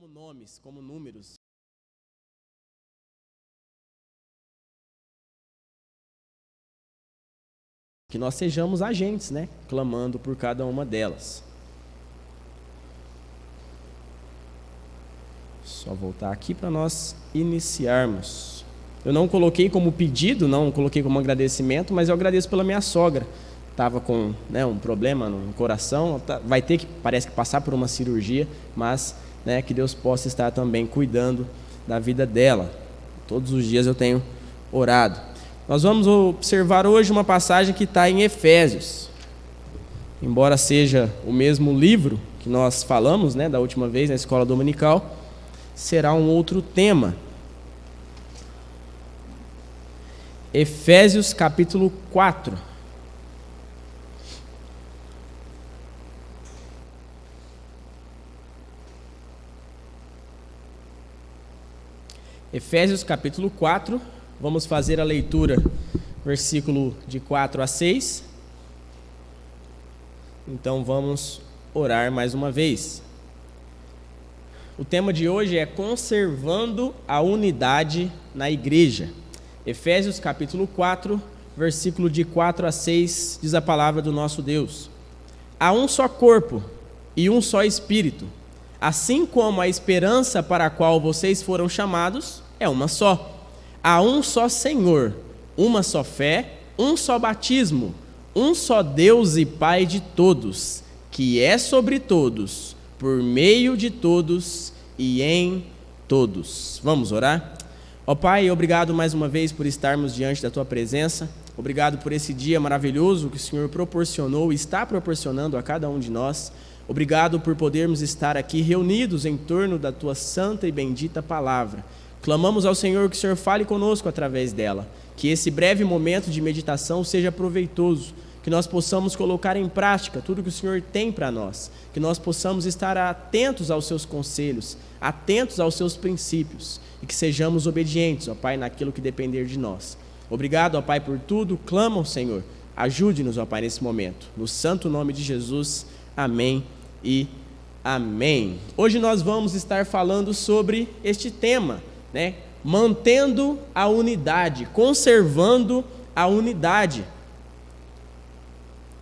como nomes, como números. Que nós sejamos agentes, né? Clamando por cada uma delas. Só voltar aqui para nós iniciarmos. Eu não coloquei como pedido, não coloquei como agradecimento, mas eu agradeço pela minha sogra. Estava com um problema no coração, vai ter que, parece que, passar por uma cirurgia, mas que Deus possa estar também cuidando da vida dela. Todos os dias eu tenho orado. Nós vamos observar hoje uma passagem que está em Efésios. Embora seja o mesmo livro que nós falamos da última vez na escola dominical, será um outro tema. Efésios capítulo 4. Efésios capítulo 4, vamos fazer a leitura, versículo de 4 a 6. Então vamos orar mais uma vez. O tema de hoje é conservando a unidade na igreja. Efésios capítulo 4, versículo de 4 a 6, diz a palavra do nosso Deus. Há um só corpo e um só espírito, assim como a esperança para a qual vocês foram chamados é uma só. Há um só Senhor, uma só fé, um só batismo, um só Deus e Pai de todos, que é sobre todos, por meio de todos e em todos. Vamos orar? Ó Pai, obrigado mais uma vez por estarmos diante da Tua presença. Obrigado por esse dia maravilhoso que o Senhor proporcionou e está proporcionando a cada um de nós. Obrigado por podermos estar aqui reunidos em torno da Tua santa e bendita palavra. Clamamos ao Senhor que o Senhor fale conosco através dela, que esse breve momento de meditação seja proveitoso, que nós possamos colocar em prática tudo que o Senhor tem para nós, que nós possamos estar atentos aos Seus conselhos, atentos aos Seus princípios, e que sejamos obedientes, ó Pai, naquilo que depender de nós. Obrigado, ó Pai, por tudo. Clama ao Senhor. Ajude-nos, ó Pai, nesse momento. No santo nome de Jesus. Amém e amém. Hoje nós vamos estar falando sobre este tema, mantendo a unidade, conservando a unidade.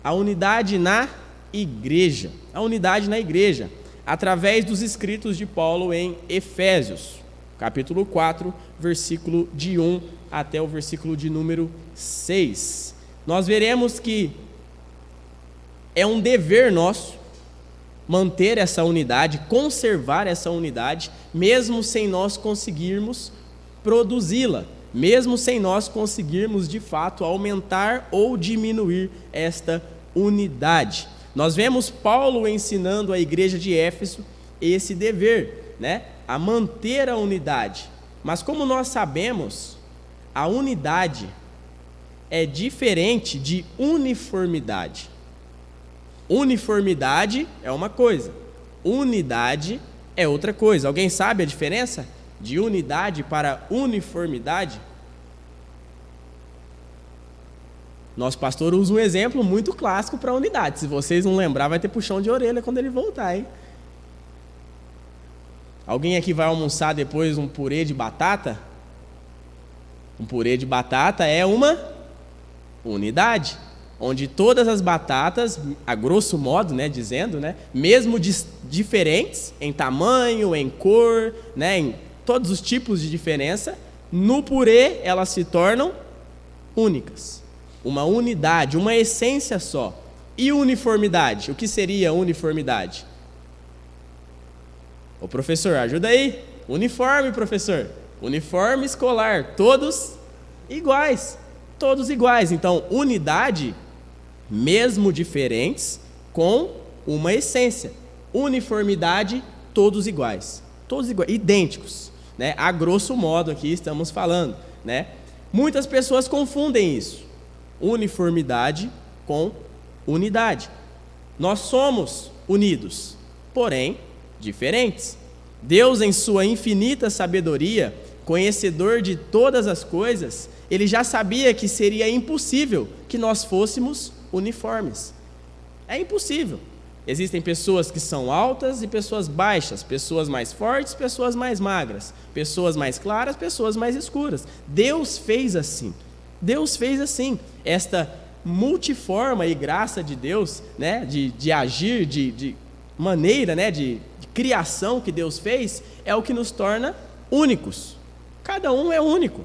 A unidade na igreja. A unidade na igreja, através dos escritos de Paulo em Efésios, capítulo 4, versículo de 1 até o versículo de número 6. Nós veremos que é um dever nosso manter essa unidade, conservar essa unidade, mesmo sem nós conseguirmos produzi-la, mesmo sem nós conseguirmos de fato aumentar ou diminuir esta unidade. Nós vemos Paulo ensinando à igreja de Éfeso esse dever, a manter a unidade. Mas como nós sabemos, a unidade é diferente de uniformidade. Uniformidade é uma coisa, unidade é outra coisa. Alguém sabe a diferença de unidade para uniformidade? Nosso pastor usa um exemplo muito clássico para unidade. Se vocês não lembrar, vai ter puxão de orelha quando ele voltar, hein? Alguém aqui vai almoçar depois um purê de batata? Um purê de batata é uma unidade, onde todas as batatas, a grosso modo, dizendo, mesmo diferentes em tamanho, em cor, em todos os tipos de diferença, no purê elas se tornam únicas. Uma unidade, uma essência só. E uniformidade? O que seria uniformidade? Ô professor, ajuda aí. Uniforme, professor. Uniforme escolar, todos iguais. Todos iguais. Então, unidade, mesmo diferentes, com uma essência. Uniformidade, todos iguais. Todos iguais, idênticos. A grosso modo aqui estamos falando. Muitas pessoas confundem isso. Uniformidade com unidade. Nós somos unidos, porém diferentes. Deus, em sua infinita sabedoria, conhecedor de todas as coisas, Ele já sabia que seria impossível que nós fôssemos uniformes. É impossível. Existem pessoas que são altas e pessoas baixas, pessoas mais fortes, pessoas mais magras, pessoas mais claras, pessoas mais escuras. Deus fez assim. Deus fez assim. Esta multiforma e graça de Deus, né, de agir, de maneira, né, de criação que Deus fez, é o que nos torna únicos. Cada um é único,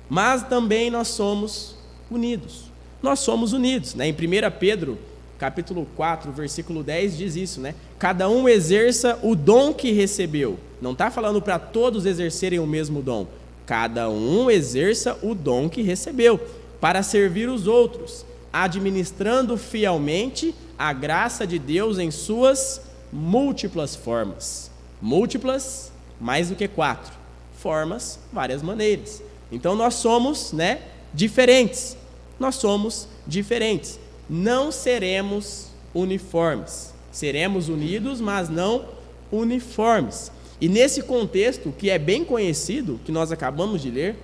mas também nós somos unidos. Nós somos unidos, né? Em 1 Pedro, capítulo 4, versículo 10, diz isso, né? Cada um exerça o dom que recebeu. Não está falando para todos exercerem o mesmo dom. Cada um exerça o dom que recebeu, para servir os outros, administrando fielmente a graça de Deus em suas múltiplas formas. Múltiplas, mais do que 4. Formas, várias maneiras. Então nós somos, né, diferentes. Nós somos diferentes. Não seremos uniformes. Seremos unidos, mas não uniformes. E nesse contexto, que é bem conhecido, que nós acabamos de ler,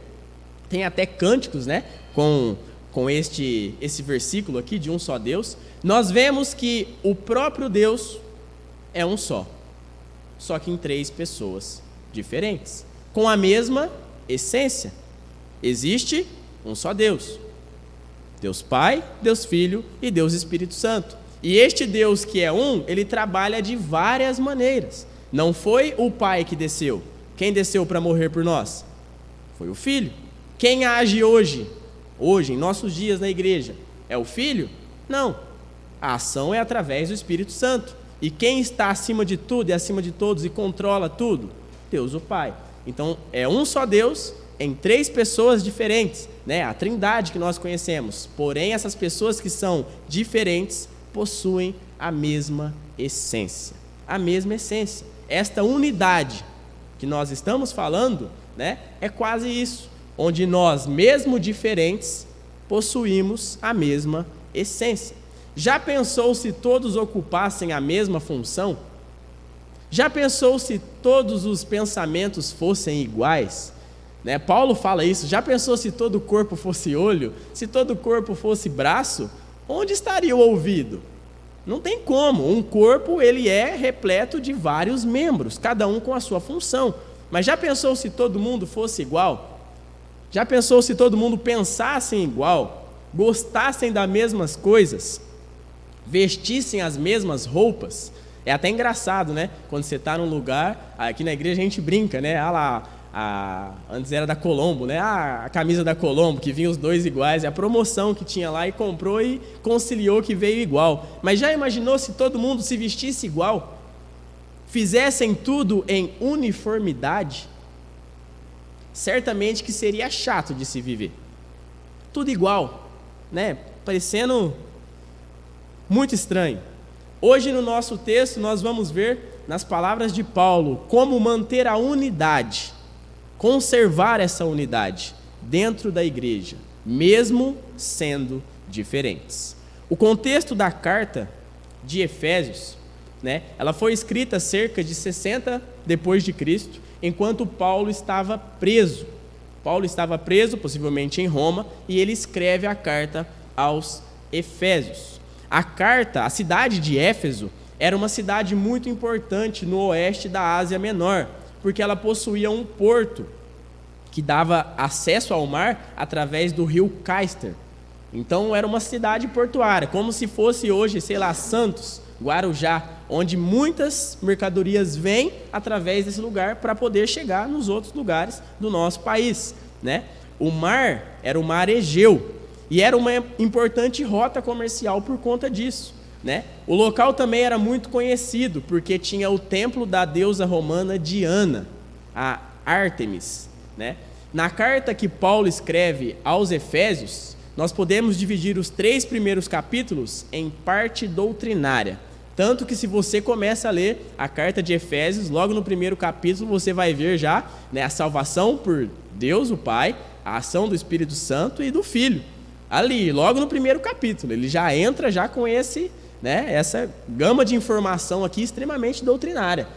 tem até cânticos, né, com esse versículo aqui de um só Deus, nós vemos que o próprio Deus é um só que em 3 pessoas diferentes, com a mesma essência. Existe um só Deus. Deus Pai, Deus Filho e Deus Espírito Santo. E este Deus que é um, ele trabalha de várias maneiras. Não foi o Pai que desceu. Quem desceu para morrer por nós? Foi o Filho. Quem age hoje, em nossos dias na igreja, é o Filho? Não. A ação é através do Espírito Santo. E quem está acima de tudo e acima de todos e controla tudo? Deus o Pai. Então, é um só Deus em 3 pessoas diferentes, né? A Trindade que nós conhecemos. Porém, essas pessoas que são diferentes possuem a mesma essência. A mesma essência. Esta unidade que nós estamos falando, né, é quase isso, onde nós, mesmo diferentes, possuímos a mesma essência. Já pensou se todos ocupassem a mesma função? Já pensou se todos os pensamentos fossem iguais? Né? Paulo fala isso. Já pensou se todo o corpo fosse olho? Se todo o corpo fosse braço? Onde estaria o ouvido? Não tem como. Um corpo, ele é repleto de vários membros, cada um com a sua função. Mas já pensou se todo mundo fosse igual? Já pensou se todo mundo pensasse igual? Gostassem das mesmas coisas? Vestissem as mesmas roupas? É até engraçado, né? Quando você está num lugar, aqui na igreja a gente brinca, né? Antes era da Colombo, né? A camisa da Colombo, que vinha os 2 iguais, é a promoção que tinha lá e comprou e conciliou que veio igual. Mas já imaginou se todo mundo se vestisse igual? Fizessem tudo em uniformidade? Certamente que seria chato de se viver. Tudo igual, né? Parecendo muito estranho. Hoje no nosso texto nós vamos ver, nas palavras de Paulo, como manter a unidade, conservar essa unidade dentro da igreja, mesmo sendo diferentes. O contexto da carta de Efésios, né, ela foi escrita cerca de 60 depois de Cristo, enquanto Paulo estava preso. Paulo estava preso, possivelmente em Roma, e ele escreve a carta aos Efésios. A cidade de Éfeso, era uma cidade muito importante no oeste da Ásia Menor, porque ela possuía um porto que dava acesso ao mar através do rio Caister. Então era uma cidade portuária, como se fosse hoje, sei lá, Santos, Guarujá, onde muitas mercadorias vêm através desse lugar para poder chegar nos outros lugares do nosso país, né? O mar era o mar Egeu, e era uma importante rota comercial por conta disso, né? O local também era muito conhecido, porque tinha o templo da deusa romana Diana, a Ártemis, né? Na carta que Paulo escreve aos Efésios, nós podemos dividir os 3 primeiros capítulos em parte doutrinária. Tanto que se você começa a ler a carta de Efésios, logo no primeiro capítulo você vai ver já, né, a salvação por Deus, o Pai, a ação do Espírito Santo e do Filho. Ali, logo no primeiro capítulo, ele já entra já com essa gama de informação aqui extremamente doutrinária.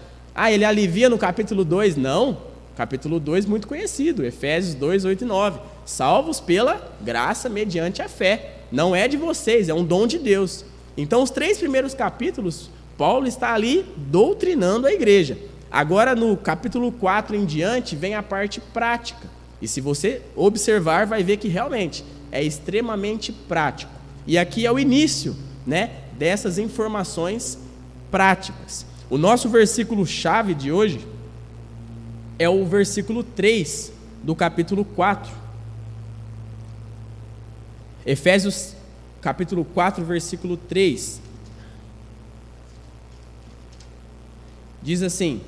Ele alivia no capítulo 2? Não. Capítulo 2 muito conhecido, Efésios 2, 8 e 9. Salvos pela graça mediante a fé. Não é de vocês, é um dom de Deus. Então, os 3 primeiros capítulos, Paulo está ali doutrinando a igreja. Agora, no capítulo 4 em diante, vem a parte prática. E se você observar, vai ver que realmente é extremamente prático. E aqui é o início, né, dessas informações práticas. O nosso versículo-chave de hoje é o versículo 3 do capítulo 4. Efésios, capítulo 4, versículo 3. Diz assim: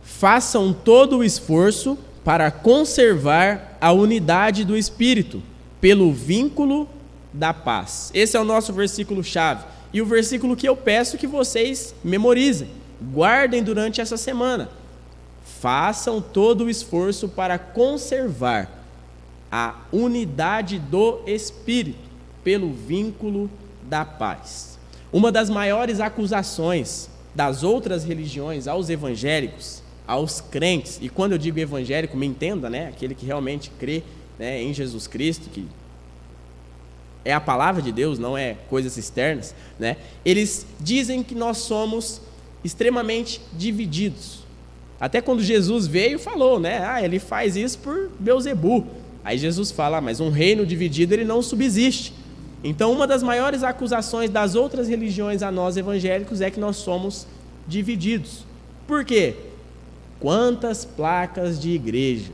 façam todo o esforço para conservar a unidade do Espírito, pelo vínculo da paz. Esse é o nosso versículo-chave. E o versículo que eu peço que vocês memorizem, guardem durante essa semana. Façam todo o esforço para conservar a unidade do Espírito, pelo vínculo da paz. Uma das maiores acusações das outras religiões aos evangélicos, aos crentes, e quando eu digo evangélico, me entenda, né? Aquele que realmente crê, né, em Jesus Cristo, que é a palavra de Deus, não é coisas externas, né? Eles dizem que nós somos extremamente divididos. Até quando Jesus veio, falou, né? Ele faz isso por Beelzebu. Aí Jesus fala, mas um reino dividido ele não subsiste. Então, uma das maiores acusações das outras religiões a nós evangélicos é que nós somos divididos. Por quê? Quantas placas de igreja,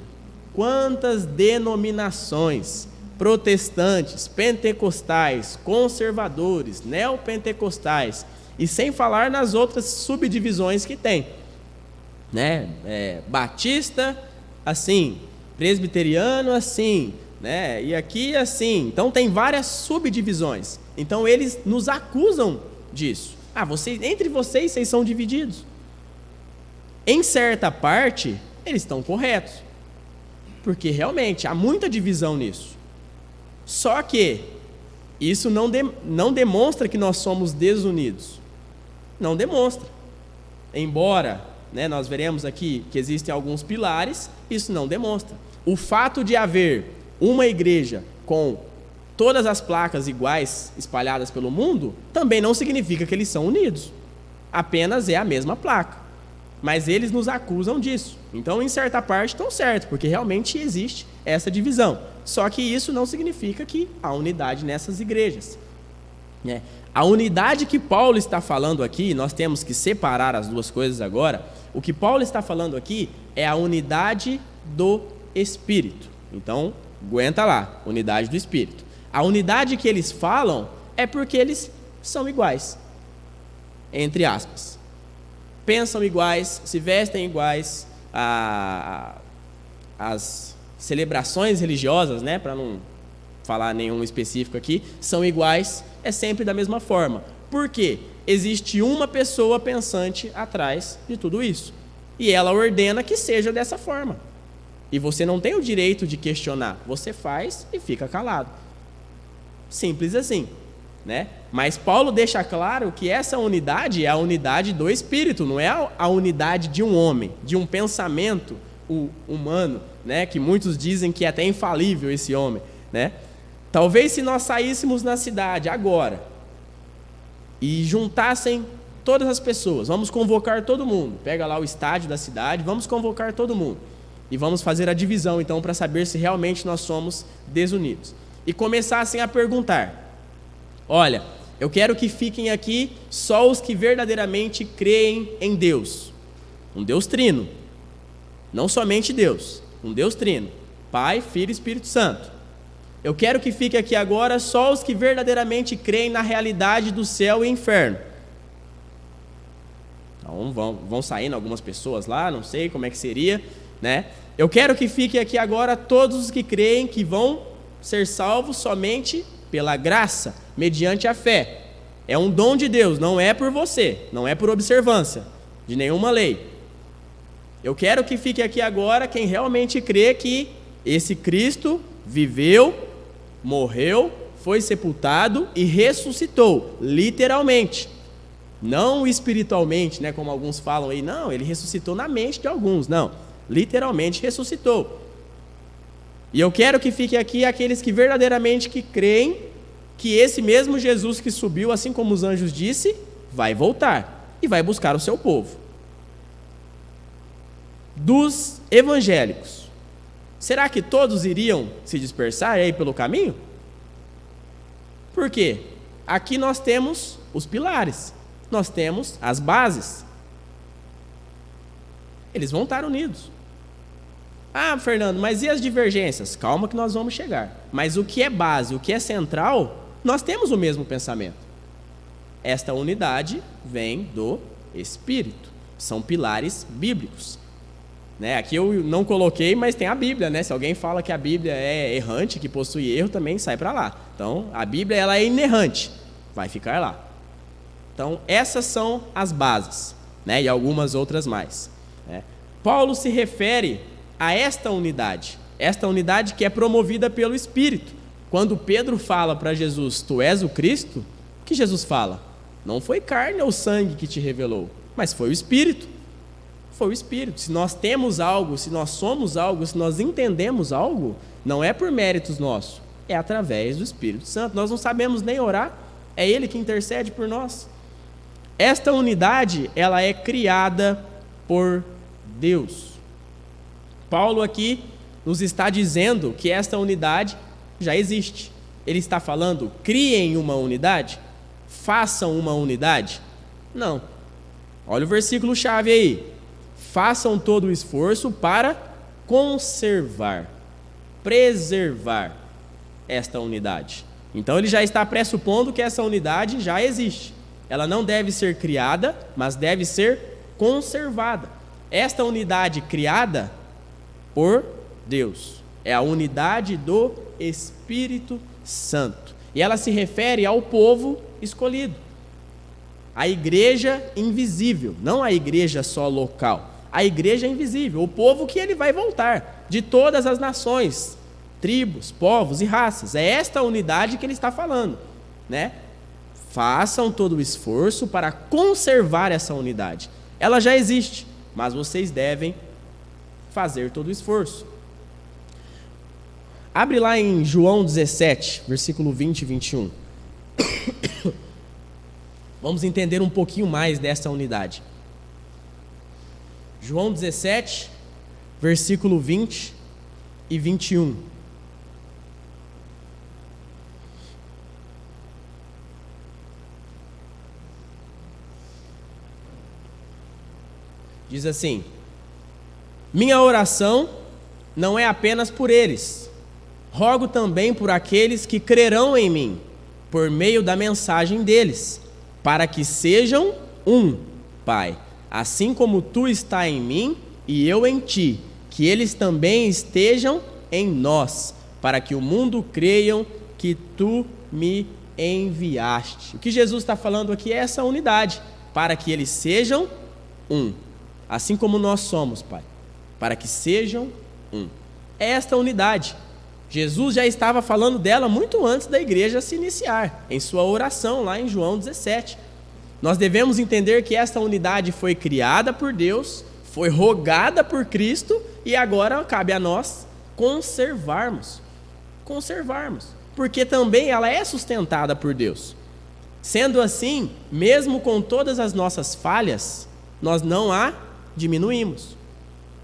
quantas denominações, protestantes, pentecostais, conservadores, neopentecostais, e sem falar nas outras subdivisões que tem, né? Batista, assim, presbiteriano, assim, né? E aqui, assim. Então tem várias subdivisões. Então eles nos acusam disso. Entre vocês são divididos. Em certa parte, eles estão corretos, porque realmente há muita divisão nisso. Só que isso não demonstra que nós somos desunidos. Não demonstra. Embora, né, nós veremos aqui que existem alguns pilares, isso não demonstra. O fato de haver uma igreja com todas as placas iguais espalhadas pelo mundo também não significa que eles são unidos. Apenas é a mesma placa. Mas eles nos acusam disso. Então, em certa parte, estão certos, porque realmente existe essa divisão. Só que isso não significa que há unidade nessas igrejas. A unidade que Paulo está falando aqui, nós temos que separar as duas coisas agora. O que Paulo está falando aqui é a unidade do Espírito. Então, aguenta lá, unidade do Espírito. A unidade que eles falam é porque eles são iguais, entre aspas. Pensam iguais, se vestem iguais, as celebrações religiosas, né, para não falar nenhum específico aqui, são iguais, é sempre da mesma forma. Por quê? Existe uma pessoa pensante atrás de tudo isso. E ela ordena que seja dessa forma. E você não tem o direito de questionar. Você faz e fica calado. Simples assim, né? Mas Paulo deixa claro que essa unidade é a unidade do Espírito, não é a unidade de um homem, de um pensamento humano, né? Que muitos dizem que é até infalível esse homem, né? Talvez se nós saíssemos na cidade agora e juntassem todas as pessoas, vamos convocar todo mundo, pega lá o estádio da cidade, vamos convocar todo mundo e vamos fazer a divisão então para saber se realmente nós somos desunidos. E começassem a perguntar: olha, eu quero que fiquem aqui só os que verdadeiramente creem em Deus, um Deus trino, não somente Deus, um Deus trino, Pai, Filho e Espírito Santo. Eu quero que fique aqui agora só os que verdadeiramente creem na realidade do céu e inferno. Então vão saindo algumas pessoas lá, não sei como é que seria, né? Eu quero que fique aqui agora todos os que creem que vão ser salvos somente pela graça, mediante a fé. É um dom de Deus, não é por você, não é por observância de nenhuma lei. Eu quero que fique aqui agora quem realmente crê que esse Cristo viveu, morreu, foi sepultado e ressuscitou, literalmente. Não espiritualmente, né, como alguns falam aí. Não, ele ressuscitou na mente de alguns. Não, literalmente ressuscitou. E eu quero que fique aqui aqueles que verdadeiramente que creem que esse mesmo Jesus que subiu, assim como os anjos disse, vai voltar e vai buscar o seu povo. Dos evangélicos, será que todos iriam se dispersar aí pelo caminho? Por quê? Aqui nós temos os pilares, nós temos as bases. Eles vão estar unidos. Ah, Fernando, mas e as divergências? Calma que nós vamos chegar. Mas o que é base, o que é central, nós temos o mesmo pensamento. Esta unidade vem do Espírito. São pilares bíblicos. Né? Aqui eu não coloquei, mas tem a Bíblia, né? Se alguém fala que a Bíblia é errante, que possui erro, também sai para lá. Então, a Bíblia ela é inerrante, vai ficar lá. Então, essas são as bases, né? E algumas outras mais. Né? Paulo se refere a esta unidade que é promovida pelo Espírito. Quando Pedro fala para Jesus, tu és o Cristo, o que Jesus fala? Não foi carne ou sangue que te revelou, mas foi o Espírito. Foi o Espírito. Se nós temos algo, se nós somos algo, se nós entendemos algo, não é por méritos nossos, é através do Espírito Santo. Nós não sabemos nem orar, é Ele que intercede por nós. Esta unidade, ela é criada por Deus. Paulo aqui nos está dizendo que esta unidade já existe. Ele está falando, criem uma unidade, façam uma unidade. Não. Olha o versículo chave aí. Façam todo o esforço para conservar, preservar esta unidade. Então ele já está pressupondo que essa unidade já existe. Ela não deve ser criada, mas deve ser conservada. Esta unidade criada por Deus é a unidade do Espírito Santo. E ela se refere ao povo escolhido. A igreja invisível, não a igreja só local. A igreja invisível, o povo que ele vai voltar, de todas as nações, tribos, povos e raças. É esta unidade que ele está falando, né? Façam todo o esforço para conservar essa unidade. Ela já existe, mas vocês devem fazer todo o esforço. Abre lá em João 17, versículo 20 e 21. Vamos entender um pouquinho mais dessa unidade. João 17, versículo 20 e 21. Diz assim: minha oração não é apenas por eles, rogo também por aqueles que crerão em mim, por meio da mensagem deles, para que sejam um, Pai, assim como tu está em mim e eu em ti, que eles também estejam em nós, para que o mundo creiam que tu me enviaste. O que Jesus está falando aqui é essa unidade, para que eles sejam um, assim como nós somos, Pai, para que sejam um. É esta unidade. Jesus já estava falando dela muito antes da igreja se iniciar, em sua oração lá em João 17. Nós devemos entender que esta unidade foi criada por Deus, foi rogada por Cristo e agora cabe a nós conservarmos, porque também ela é sustentada por Deus. Sendo assim, mesmo com todas as nossas falhas, nós não a diminuímos.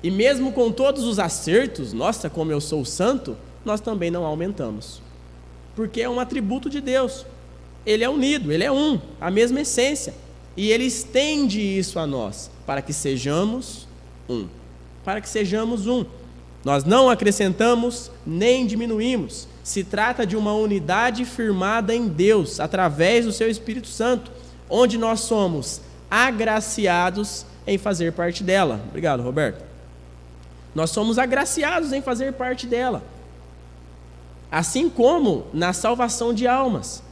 E mesmo com todos os acertos, nossa, como eu sou santo, nós também não aumentamos. Porque é um atributo de Deus. Ele é unido, ele é um, a mesma essência. E ele estende isso a nós, para que sejamos um. Para que sejamos um. Nós não acrescentamos nem diminuímos. Se trata de uma unidade firmada em Deus, através do seu Espírito Santo, onde nós somos agraciados em fazer parte dela. Obrigado, Roberto. Nós somos agraciados em fazer parte dela. Assim como na salvação de almas.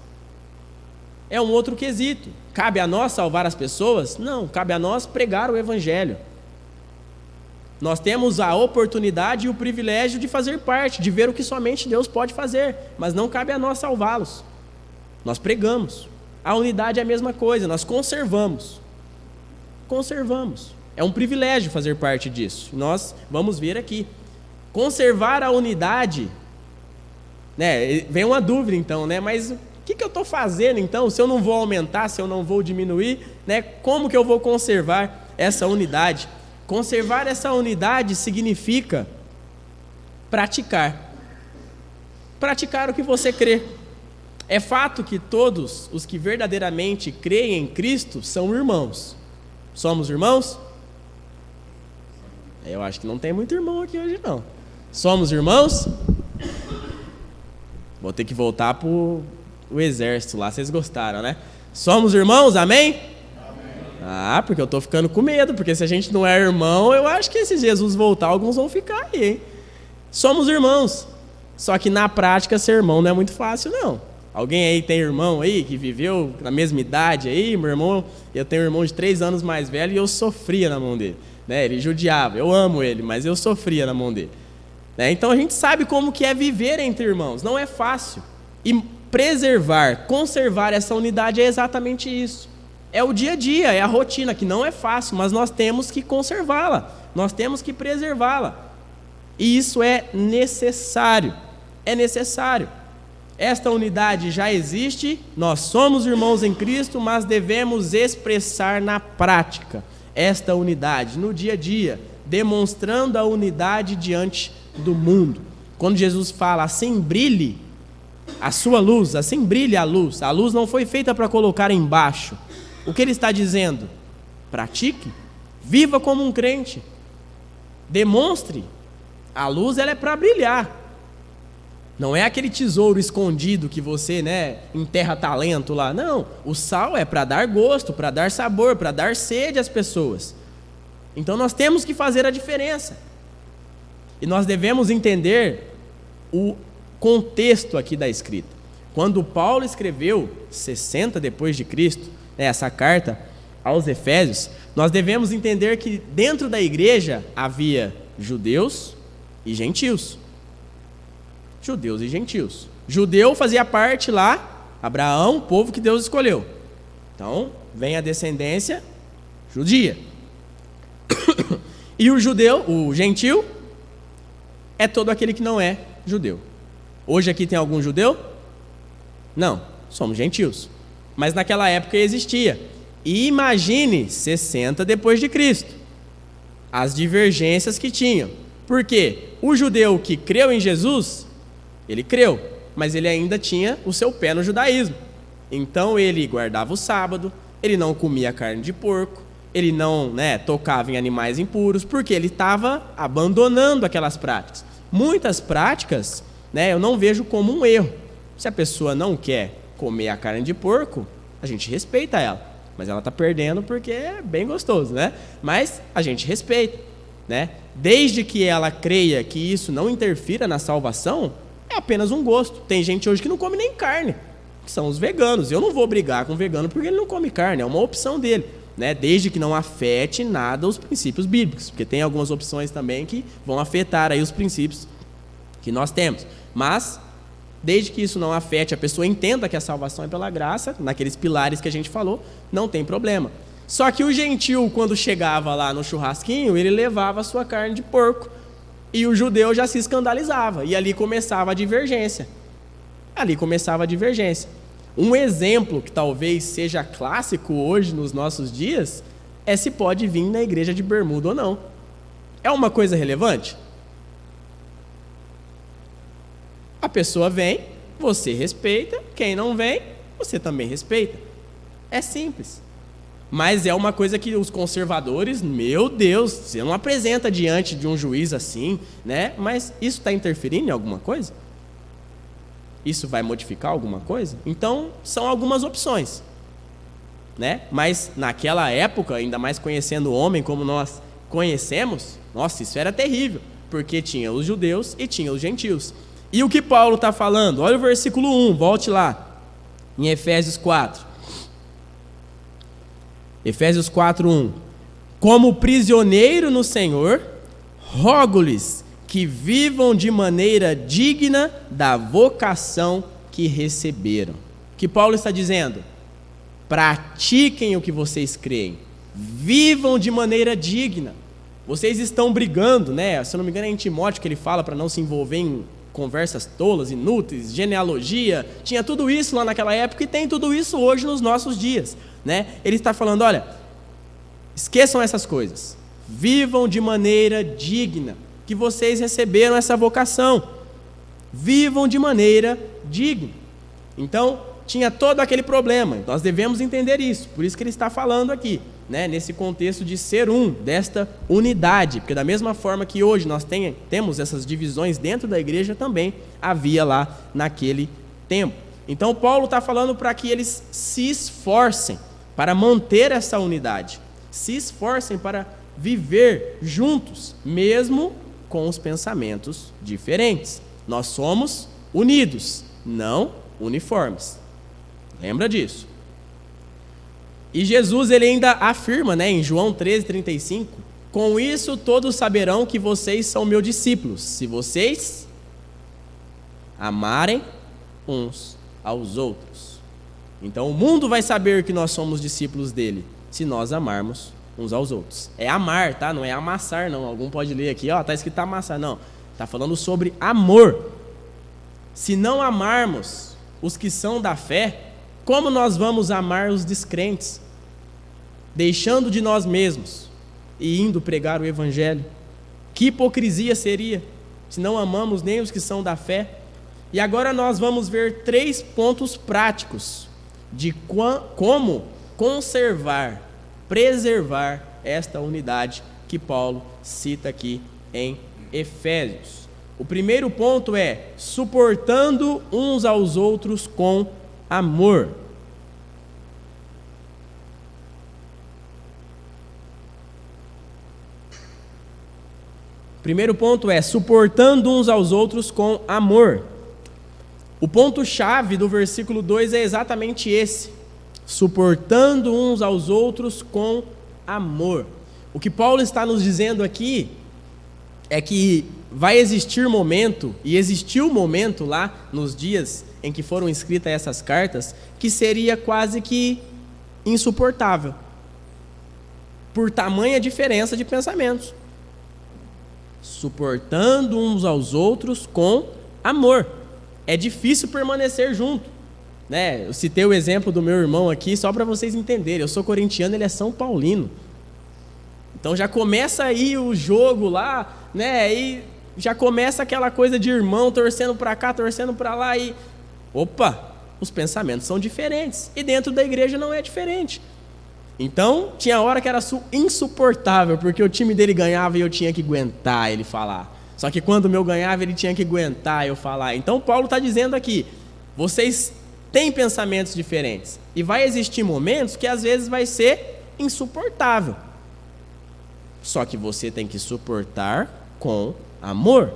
É um outro quesito. Cabe a nós salvar as pessoas? Não, cabe a nós pregar o Evangelho. Nós temos a oportunidade e o privilégio de fazer parte, de ver o que somente Deus pode fazer, mas não cabe a nós salvá-los. Nós pregamos. A unidade é a mesma coisa, nós conservamos. É um privilégio fazer parte disso. Nós vamos ver aqui. Conservar a unidade, né? Vem uma dúvida então, né? Mas o O que eu estou fazendo então? Se eu não vou aumentar, se eu não vou diminuir, né? Como que eu vou conservar essa unidade? Conservar essa unidade significa praticar. Praticar o que você crê. É fato que todos os que verdadeiramente creem em Cristo são irmãos. Somos irmãos? Eu acho que não tem muito irmão aqui hoje não. Somos irmãos? Vou ter que voltar para o exército lá, vocês gostaram, né? Somos irmãos, amém? Ah, porque eu estou ficando com medo, porque se a gente não é irmão, eu acho que se Jesus voltar, alguns vão ficar aí, hein? Somos irmãos, só que na prática ser irmão não é muito fácil, não. Alguém aí tem irmão aí, que viveu na mesma idade aí? Meu irmão, eu tenho um irmão de 3 anos mais velho e eu sofria na mão dele, né? Ele judiava, eu amo ele, mas eu sofria na mão dele, né? Então a gente sabe como que é viver entre irmãos, não é fácil. E preservar, conservar essa unidade é exatamente isso. É o dia a dia, é a rotina, que não é fácil, mas nós temos que conservá-la, nós temos que preservá-la. E isso é necessário, é necessário. Esta unidade já existe, nós somos irmãos em Cristo, mas devemos expressar na prática esta unidade, no dia a dia, demonstrando a unidade diante do mundo. Quando Jesus fala, assim brilhe a sua luz, assim brilhe a luz não foi feita para colocar embaixo. O que ele está dizendo? Pratique, viva como um crente, demonstre. A luz ela é para brilhar. Não é aquele tesouro escondido que você, né, enterra talento lá. Não, o sal é para dar gosto, para dar sabor, para dar sede às pessoas. Então nós temos que fazer a diferença. E nós devemos entender o contexto aqui da escrita. Quando Paulo escreveu 60 depois de Cristo, essa carta aos Efésios, nós devemos entender que dentro da igreja havia judeus e gentios. Judeus e gentios. Judeu fazia parte lá, Abraão, o povo que Deus escolheu. Então, vem a descendência judia. E o judeu, o gentil, é todo aquele que não é judeu. Hoje aqui tem algum judeu? Não, somos gentios. Mas naquela época existia. E imagine 60 depois de Cristo. As divergências que tinham. Por quê? O judeu que creu em Jesus, ele creu, mas ele ainda tinha o seu pé no judaísmo. Então ele guardava o sábado, ele não comia carne de porco, ele não, tocava em animais impuros, porque ele estava abandonando aquelas práticas. Muitas práticas, eu não vejo como um erro. Se a pessoa não quer comer a carne de porco, a gente respeita ela, mas ela está perdendo porque é bem gostoso, né? Mas a gente respeita, né? Desde que ela creia que isso não interfira na salvação, é apenas um gosto. Tem gente hoje que não come nem carne, que são os veganos. Eu não vou brigar com o vegano porque ele não come carne, é uma opção dele, né? Desde que não afete nada os princípios bíblicos, porque tem algumas opções também que vão afetar aí os princípios que nós temos. Mas, desde que isso não afete, a pessoa entenda que a salvação é pela graça, naqueles pilares que a gente falou, não tem problema. Só que o gentil, quando chegava lá no churrasquinho, ele levava a sua carne de porco. E o judeu já se escandalizava. E ali começava a divergência. Um exemplo que talvez seja clássico hoje nos nossos dias é se pode vir na igreja de bermuda ou não. É uma coisa relevante? A pessoa vem, você respeita. Quem não vem, você também respeita. É simples. Mas é uma coisa que os conservadores, meu Deus, você não apresenta diante de um juiz assim, né? Mas isso está interferindo em alguma coisa? Isso vai modificar alguma coisa? Então, são algumas opções, né? Mas naquela época, ainda mais conhecendo o homem como nós conhecemos, nossa, isso era terrível, porque tinha os judeus e tinha os gentios. E o que Paulo está falando? Olha o versículo 1, volte lá, em Efésios 4. Efésios 4:1. Como prisioneiro no Senhor, rogo-lhes que vivam de maneira digna da vocação que receberam. O que Paulo está dizendo? Pratiquem o que vocês creem. Vivam de maneira digna. Vocês estão brigando, né? Se eu não me engano é em Timóteo que ele fala para não se envolver em conversas tolas, inúteis, genealogia, tinha tudo isso lá naquela época e tem tudo isso hoje nos nossos dias, né? Ele está falando, olha, esqueçam essas coisas, vivam de maneira digna, que vocês receberam essa vocação, vivam de maneira digna. Então, tinha todo aquele problema, nós devemos entender isso, por isso que ele está falando aqui, né, nesse contexto de ser desta unidade, porque da mesma forma que hoje nós temos essas divisões dentro da igreja, também havia lá naquele tempo. Então Paulo está falando para que eles se esforcem para manter essa unidade, se esforcem para viver juntos, mesmo com os pensamentos diferentes. Nós somos unidos, não uniformes. Lembra disso? E Jesus ele ainda afirma, né, em João 13:35, com isso todos saberão que vocês são meus discípulos, se vocês amarem uns aos outros. Então o mundo vai saber que nós somos discípulos dele, se nós amarmos uns aos outros. É amar, tá? Não é amassar, não. Algum pode ler aqui, ó, tá escrito amassar, não. Tá falando sobre amor. Se não amarmos os que são da fé, como nós vamos amar os descrentes, deixando de nós mesmos e indo pregar o evangelho? Que hipocrisia seria se não amamos nem os que são da fé? E agora nós vamos ver 3 pontos práticos de como conservar, preservar esta unidade que Paulo cita aqui em Efésios. O primeiro ponto é suportando uns aos outros com amor. Primeiro ponto é suportando uns aos outros com amor. O ponto-chave do versículo 2 é exatamente esse: suportando uns aos outros com amor. O que Paulo está nos dizendo aqui é que vai existir momento, e existiu momento lá nos dias em que foram escritas essas cartas, que seria quase que insuportável, por tamanha diferença de pensamentos. Suportando uns aos outros com amor. É difícil permanecer junto, né? Eu citei o exemplo do meu irmão aqui só para vocês entenderem. Eu sou corintiano, ele é São Paulino. Então já começa aí o jogo lá, né? E já começa aquela coisa de irmão torcendo para cá, torcendo para lá e opa, os pensamentos são diferentes. E dentro da igreja não é diferente. Então, tinha hora que era insuportável, porque o time dele ganhava e eu tinha que aguentar ele falar. Só que quando o meu ganhava, ele tinha que aguentar eu falar. Então, Paulo está dizendo aqui, vocês têm pensamentos diferentes. E vai existir momentos que às vezes vai ser insuportável. Só que você tem que suportar com amor.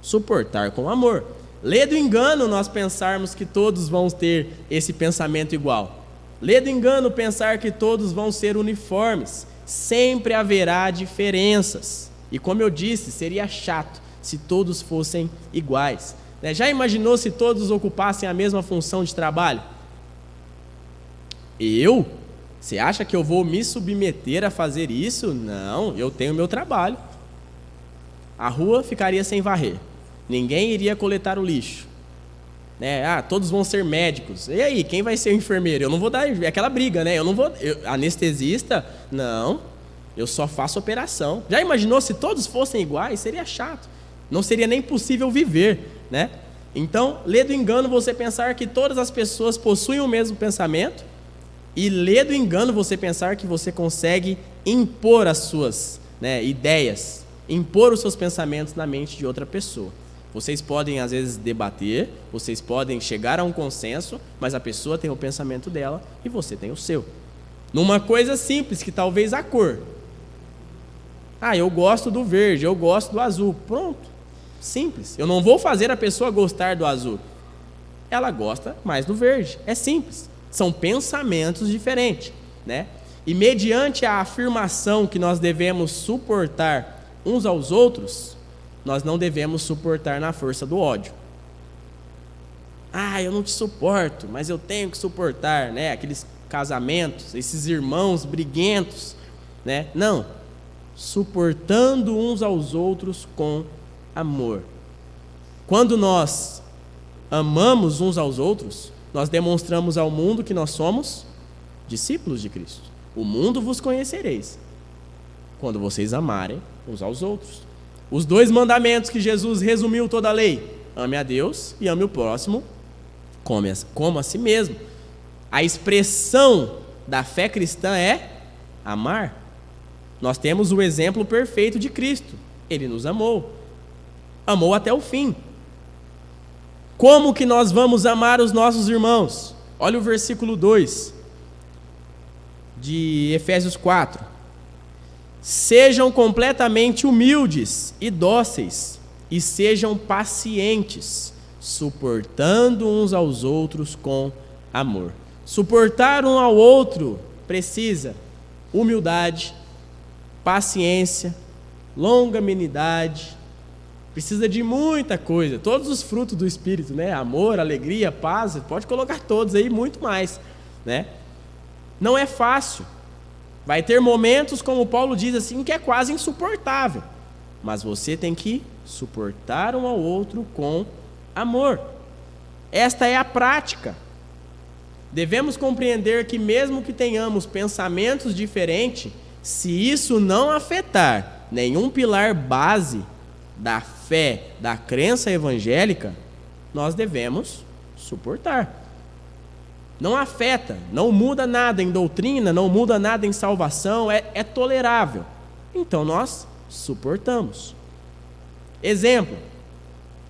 Suportar com amor. Lê do engano nós pensarmos que todos vão ter esse pensamento igual. Lê do engano pensar que todos vão ser uniformes. Sempre haverá diferenças. E como eu disse, seria chato se todos fossem iguais. Já imaginou se todos ocupassem a mesma função de trabalho? Você acha que eu vou me submeter a fazer isso? Não, eu tenho meu trabalho. A rua ficaria sem varrer. Ninguém iria coletar o lixo. Todos vão ser médicos. E aí, quem vai ser o enfermeiro? Eu não vou dar aquela briga, né? Anestesista? Não, eu só faço operação. Já imaginou se todos fossem iguais? Seria chato. Não seria nem possível viver, né? Então, lê do engano você pensar que todas as pessoas possuem o mesmo pensamento, e lê do engano você pensar que você consegue impor as suas, ideias, impor os seus pensamentos na mente de outra pessoa. Vocês podem, às vezes, debater, vocês podem chegar a um consenso, mas a pessoa tem o pensamento dela e você tem o seu. Numa coisa simples, que talvez a cor. Eu gosto do verde, eu gosto do azul. Pronto, simples. Eu não vou fazer a pessoa gostar do azul. Ela gosta mais do verde, é simples. São pensamentos diferentes, né? E mediante a afirmação que nós devemos suportar uns aos outros, nós não devemos suportar na força do ódio. Eu não te suporto, mas eu tenho que suportar, né? Aqueles casamentos, esses irmãos briguentos, né? Não, suportando uns aos outros com amor. Quando nós amamos uns aos outros, nós demonstramos ao mundo que nós somos discípulos de Cristo. O mundo vos conhecereis quando vocês amarem uns aos outros. Os 2 mandamentos que Jesus resumiu toda a lei: ame a Deus e ame o próximo como a si mesmo. A expressão da fé cristã é amar. Nós temos o exemplo perfeito de Cristo. Ele nos amou até o fim. Como que nós vamos amar os nossos irmãos? Olha o versículo 2 de Efésios 4. Sejam completamente humildes e dóceis, e sejam pacientes, suportando uns aos outros com amor. Suportar um ao outro precisa humildade, paciência, longanimidade, precisa de muita coisa, todos os frutos do Espírito, né? Amor, alegria, paz, pode colocar todos aí, muito mais, né? Não é fácil, vai ter momentos, como Paulo diz assim, que é quase insuportável, mas você tem que suportar um ao outro com amor. Esta é a prática. Devemos compreender que mesmo que tenhamos pensamentos diferentes, se isso não afetar nenhum pilar base da fé, da crença evangélica, nós devemos suportar. Não afeta, não muda nada em doutrina, não muda nada em salvação, é tolerável. Então nós suportamos. Exemplo,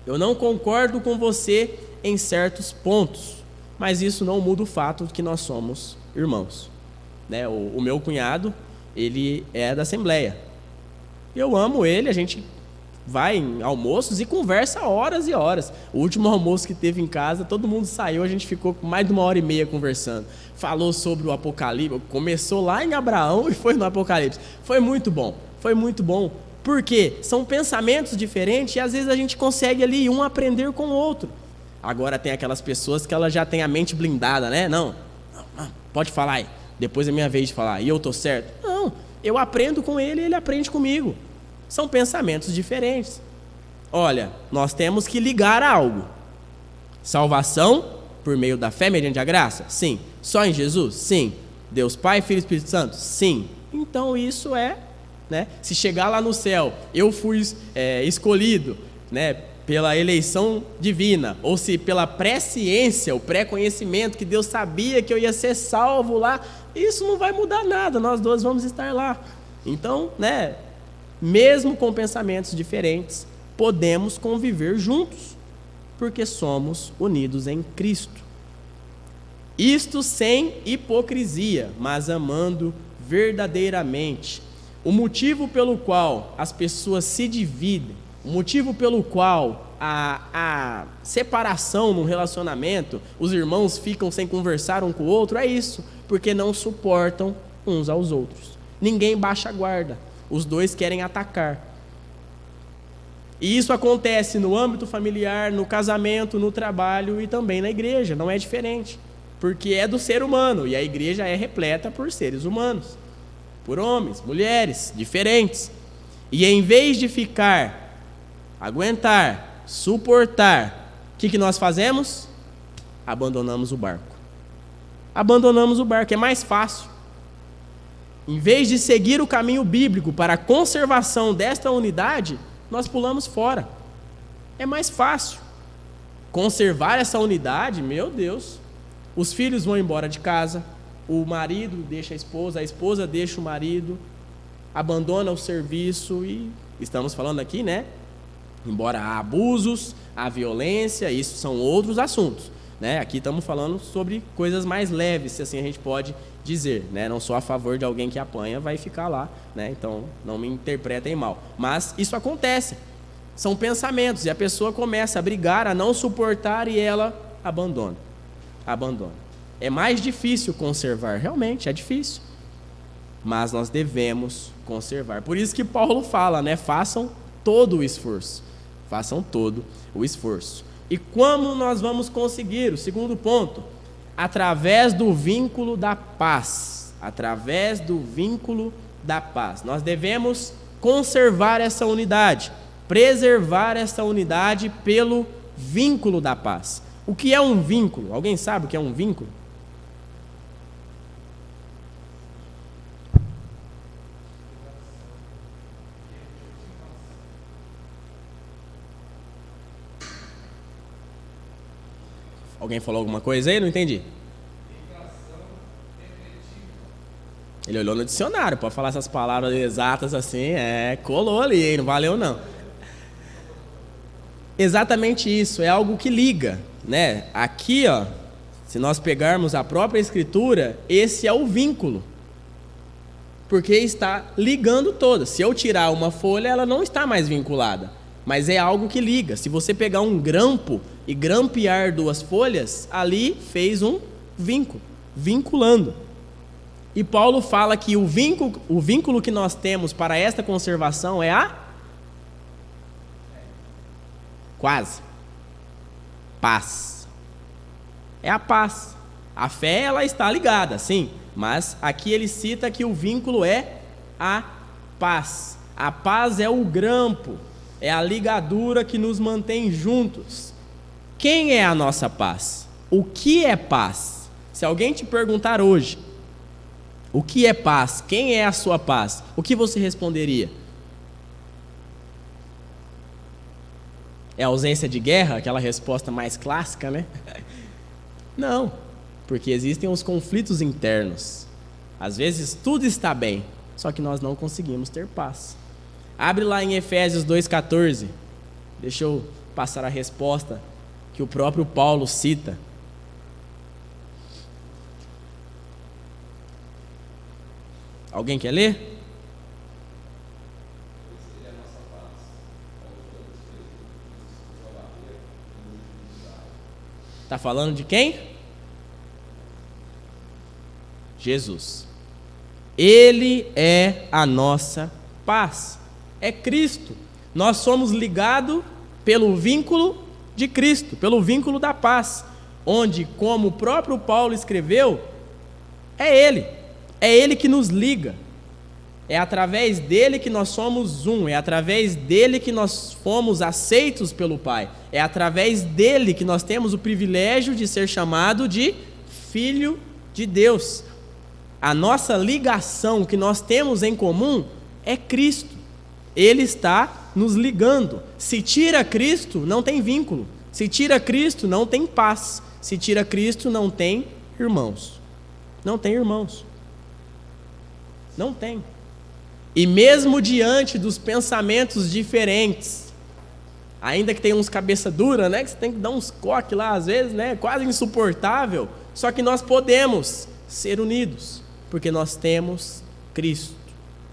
eu não concordo com você em certos pontos, mas isso não muda o fato de que nós somos irmãos, né? O meu cunhado, ele é da Assembleia. Eu amo ele, a gente vai em almoços e conversa horas e horas. O último almoço que teve em casa, todo mundo saiu, a gente ficou mais de 1h30 conversando. Falou sobre o Apocalipse, começou lá em Abraão e foi no Apocalipse. Foi muito bom, porque são pensamentos diferentes e às vezes a gente consegue ali um aprender com o outro. Agora tem aquelas pessoas que ela já tem a mente blindada, né? Não, pode falar aí, depois é minha vez de falar, e eu estou certo. Não, eu aprendo com ele e ele aprende comigo. São pensamentos diferentes. Olha, nós temos que ligar a algo. Salvação por meio da fé mediante a graça? Sim. Só em Jesus? Sim. Deus Pai, Filho e Espírito Santo? Sim. Então isso é, né? Se chegar lá no céu, eu fui escolhido, né, pela eleição divina, ou se pela presciência, o pré-conhecimento que Deus sabia que eu ia ser salvo lá, isso não vai mudar nada, nós dois vamos estar lá. Então, né, mesmo com pensamentos diferentes, podemos conviver juntos, porque somos unidos em Cristo. Isto sem hipocrisia, mas amando verdadeiramente. O motivo pelo qual as pessoas se dividem, o motivo pelo qual a separação no relacionamento, os irmãos ficam sem conversar um com o outro, é isso, porque não suportam uns aos outros. Ninguém baixa a guarda, os dois querem atacar. E isso acontece no âmbito familiar, no casamento, no trabalho e também na igreja, não é diferente, porque é do ser humano, e a igreja é repleta por seres humanos, por homens, mulheres, diferentes. E em vez de aguentar, suportar, o que nós fazemos? Abandonamos o barco. É mais fácil. Em vez de seguir o caminho bíblico para a conservação desta unidade, nós pulamos fora. É mais fácil conservar essa unidade, meu Deus. Os filhos vão embora de casa, o marido deixa a esposa deixa o marido, abandona o serviço e estamos falando aqui, né? Embora há abusos, há violência, isso são outros assuntos, né? Aqui estamos falando sobre coisas mais leves, se assim a gente pode dizer, né? Não sou a favor de alguém que apanha, vai ficar lá, né? Então não me interpretem mal. Mas isso acontece, são pensamentos e a pessoa começa a brigar, a não suportar e ela abandona. É mais difícil conservar, realmente é difícil, mas nós devemos conservar. Por isso que Paulo fala, né? Façam todo o esforço. E como nós vamos conseguir? O segundo ponto, através do vínculo da paz. Nós devemos conservar essa unidade. preservar essa unidade pelo vínculo da paz. O que é um vínculo? Alguém sabe o que é um vínculo? Alguém falou alguma coisa aí? Não entendi. Ele olhou no dicionário, pode falar essas palavras exatas assim, colou ali, hein? Não valeu não. Exatamente isso, é algo que liga, né? Aqui, ó, se nós pegarmos a própria Escritura, esse é o vínculo, porque está ligando todas. Se eu tirar uma folha, ela não está mais vinculada, mas é algo que liga. Se você pegar um grampo e grampear duas folhas, ali fez um vínculo, vinculando. E Paulo fala que o vínculo que nós temos para esta conservação é a paz. É a paz. A fé, ela está ligada, sim, mas aqui ele cita que o vínculo é a paz. A paz é o grampo, é a ligadura que nos mantém juntos. Quem é a nossa paz? O que é paz? Se alguém te perguntar hoje, o que é paz? Quem é a sua paz? O que você responderia? É a ausência de guerra? Aquela resposta mais clássica, né? Não, porque existem os conflitos internos. Às vezes tudo está bem, só que nós não conseguimos ter paz. Abre lá em Efésios 2,14. Deixa eu passar a resposta que o próprio Paulo cita. Alguém quer ler? Está falando de quem? Jesus. Ele é a nossa paz. É Cristo. Nós somos ligados pelo vínculo de Cristo, pelo vínculo da paz, onde, como o próprio Paulo escreveu, é Ele que nos liga. É através dele que nós somos um, é através dele que nós fomos aceitos pelo Pai, é através dele que nós temos o privilégio de ser chamado de Filho de Deus. A nossa ligação que nós temos em comum é Cristo. Ele está nos ligando. Se tira Cristo, não tem vínculo. Se tira Cristo, não tem paz. Se tira Cristo, não tem irmãos. Não tem irmãos. Não tem. E mesmo diante dos pensamentos diferentes, ainda que tenha uns cabeça dura, né, que você tem que dar uns coques lá às vezes, né, quase insuportável, só que nós podemos ser unidos, porque nós temos Cristo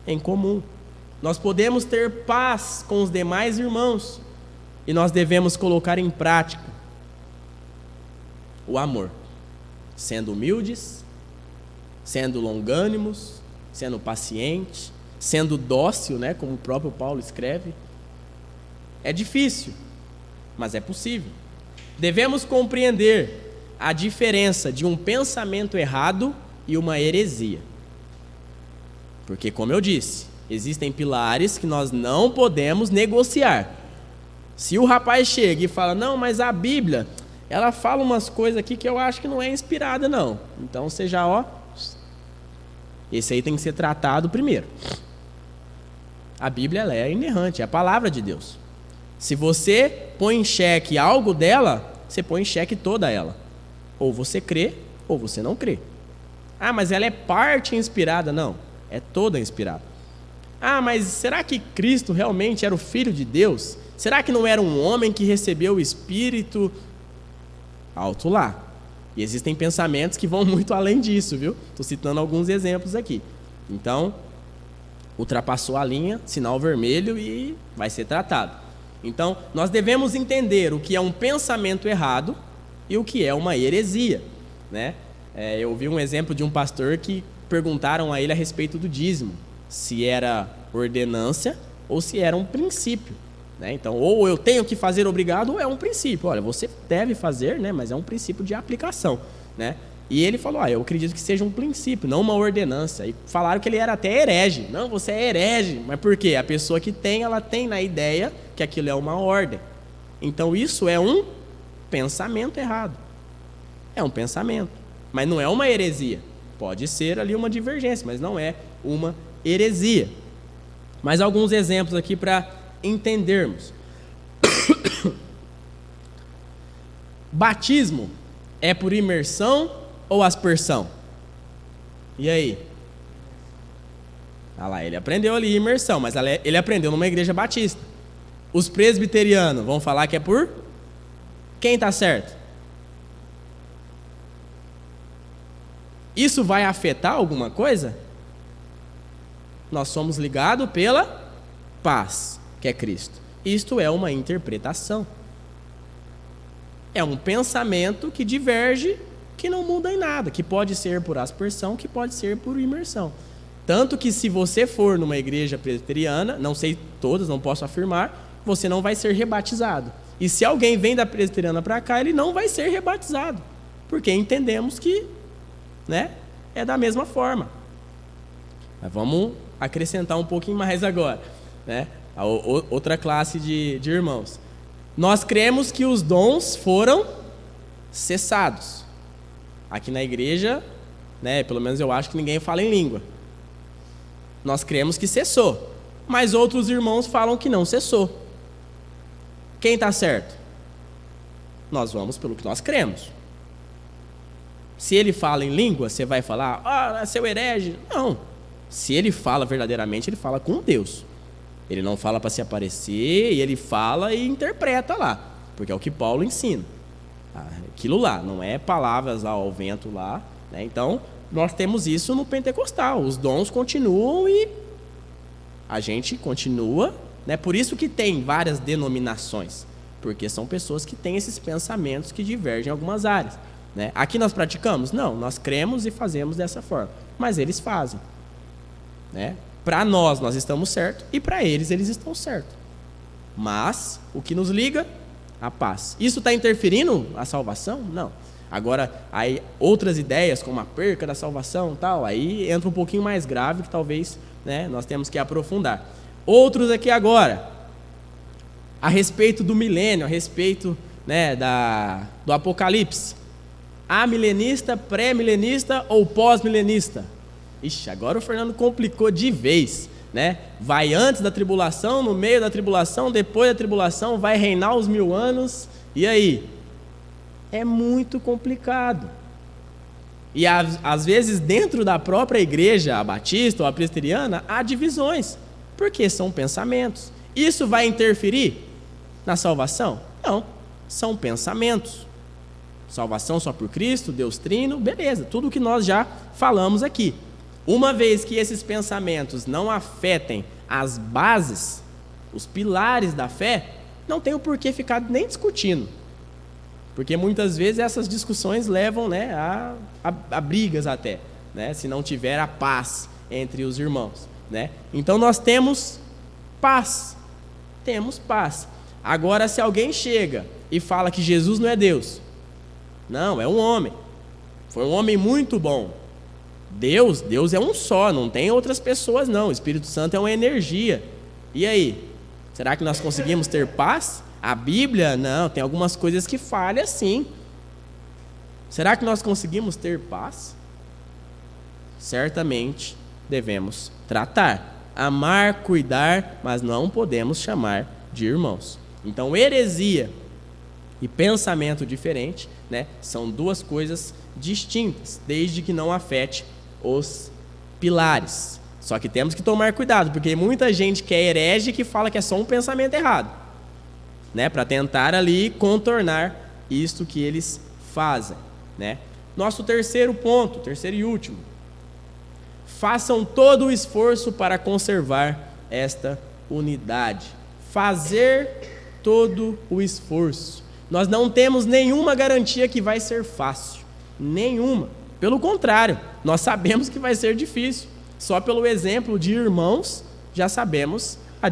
em comum. Nós podemos ter paz com os demais irmãos, e nós devemos colocar em prática o amor, sendo humildes, sendo longânimos, sendo paciente, sendo dócil, né, como o próprio Paulo escreve. É difícil, mas é possível. Devemos compreender a diferença de um pensamento errado e uma heresia. Porque, como eu disse, existem pilares que nós não podemos negociar. Se o rapaz chega e fala, não, mas a Bíblia, ela fala umas coisas aqui que eu acho que não é inspirada, não. Então, você já, esse aí tem que ser tratado primeiro. A Bíblia, ela é inerrante, é a palavra de Deus. Se você põe em xeque algo dela, você põe em xeque toda ela. Ou você crê, ou você não crê. Ah, mas ela é parte inspirada. Não, é toda inspirada. Ah, mas será que Cristo realmente era o Filho de Deus? Será que não era um homem que recebeu o Espírito? Alto lá. E existem pensamentos que vão muito além disso, viu? Estou citando alguns exemplos aqui. Então, ultrapassou a linha, sinal vermelho e vai ser tratado. Então, nós devemos entender o que é um pensamento errado e o que é uma heresia, né? Eu vi um exemplo de um pastor que perguntaram a ele a respeito do dízimo, se era ordenância ou se era um princípio, né? Então, ou eu tenho que fazer obrigado ou é um princípio. Olha, você deve fazer, né? Mas é um princípio de aplicação, né? E ele falou, eu acredito que seja um princípio, não uma ordenança. E falaram que ele era até herege. Não, você é herege. Mas por quê? A pessoa que tem, ela tem na ideia que aquilo é uma ordem. Então isso é um pensamento errado. É um pensamento. Mas não é uma heresia. Pode ser ali uma divergência, mas não é uma heresia. Mais alguns exemplos aqui para entendermos. Batismo é por imersão ou aspersão? E aí? Ah lá, ele aprendeu ali imersão, mas ele aprendeu numa igreja batista. Os presbiterianos vão falar que é por... Quem está certo? Isso vai afetar alguma coisa? Nós somos ligados pela paz, que é Cristo. Isto é uma interpretação. É um pensamento que diverge, que não muda em nada, que pode ser por aspersão, que pode ser por imersão. Tanto que se você for numa igreja presbiteriana, não sei todas, não posso afirmar, você não vai ser rebatizado. E se alguém vem da presbiteriana para cá, ele não vai ser rebatizado, porque entendemos que, é da mesma forma. Mas vamos acrescentar um pouquinho mais agora, a outra classe de irmãos. Nós cremos que os dons foram cessados. Aqui na igreja, pelo menos eu acho que ninguém fala em língua. Nós cremos que cessou, mas outros irmãos falam que não cessou. Quem está certo? Nós vamos pelo que nós cremos. Se ele fala em língua, você vai falar, seu herege. Não. Se ele fala verdadeiramente, ele fala com Deus. Ele não fala para se aparecer, e ele fala e interpreta lá, porque é o que Paulo ensina. Aquilo lá, não é palavras lá ao vento lá. Então, nós temos isso no pentecostal. Os dons continuam e a gente continua. Por isso que tem várias denominações, porque são pessoas que têm esses pensamentos que divergem em algumas áreas. Aqui nós praticamos? Não, nós cremos e fazemos dessa forma, mas eles fazem. Para nós estamos certos e para eles estão certos. Mas o que nos liga? A paz. Isso está interferindo na salvação? Não. Agora, aí outras ideias como a perca da salvação, tal, aí entra um pouquinho mais grave que talvez nós temos que aprofundar. Outros aqui agora, a respeito do milênio, a respeito do Apocalipse. Amilenista, pré-milenista ou pós-milenista? Ixi, agora o Fernando complicou de vez. Vai antes da tribulação, no meio da tribulação, depois da tribulação, vai reinar os 1000 anos. E aí? É muito complicado. E às vezes dentro da própria igreja, a batista ou a presbiteriana, há divisões, porque são pensamentos. Isso vai interferir na salvação? Não, são pensamentos. Salvação só por Cristo, Deus trino, beleza, tudo o que nós já falamos aqui. Uma vez que esses pensamentos não afetem as bases, os pilares da fé, não tem o porquê ficar nem discutindo. Porque muitas vezes essas discussões levam a brigas até, se não tiver a paz entre os irmãos. Então nós temos paz. Temos paz. Agora, se alguém chega e fala que Jesus não é Deus, não, é um homem. Foi um homem muito bom. Deus é um só, não tem outras pessoas não. O Espírito Santo é uma energia. E aí? Será que nós conseguimos ter paz? A Bíblia, não, tem algumas coisas que falham sim. Será que nós conseguimos ter paz? Certamente devemos tratar, amar, cuidar, mas não podemos chamar de irmãos. Então, heresia e pensamento diferente, são duas coisas distintas, desde que não afete os pilares. Só que temos que tomar cuidado, porque muita gente que é herege que fala que é só um pensamento errado, para tentar ali contornar isto que eles fazem. Nosso terceiro ponto, terceiro e último: façam todo o esforço para conservar esta unidade. Fazer todo o esforço. Nós não temos nenhuma garantia que vai ser fácil, nenhuma. Pelo contrário, nós sabemos que vai ser difícil. Só pelo exemplo de irmãos, já sabemos a